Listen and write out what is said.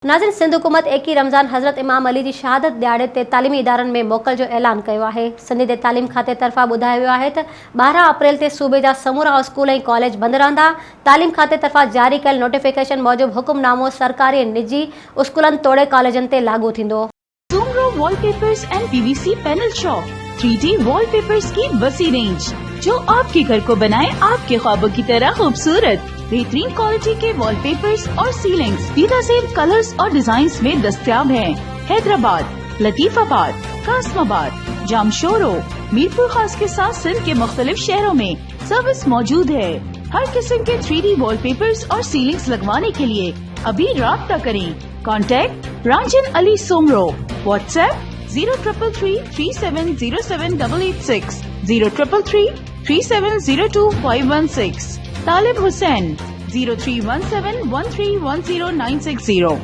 नाज़रीन, सिंध हुकूमत 21 रमज़ान हज़रत इमाम अली जी शहादत ॾियारे ते तालीमी इदारनि में मोकल जो ऐलान कयो आहे। सिंध जे तालीम खाते तरफ़ां ॿुधायो वियो आहे त 12 अप्रैल ते सूबे जा समूरा स्कूल ऐं कॉलेज बंदि रहंदा। तालीम खाते तरफ़ां जारी कयल नोटिफिकेशन मूजिबि हुकुमनामो सरकारी निजी स्कूलनि तोड़े कॉलेजनि ते लागू थींदो। Soomro wallpapers and PVC panel shop 3D wallpapers की वसी रेंज जो आपके घर को बनाए आपके ख्वाबों की तरह खूबसूरत। बेहतरीन क्वालिटी के वॉलपेपर्स और सीलिंग्स बेनज़ीर कलर्स और डिजाइन्स में दस्तयाब हैं। हैदराबाद, लतीफाबाद, कासमाबाद, जामशोरो, मीरपुर खास के साथ सिंध के मुख्तलिफ शहरों में सर्विस मौजूद है। हर किस्म के 3D वॉलपेपर्स और सीलिंग्स लगवाने के लिए अभी राब्ता करें। कॉन्टैक्ट रांझन अली सोमरो। व्हाट्सएप 0333370786, 03333702 516। तालिब हुसैन 031713109660।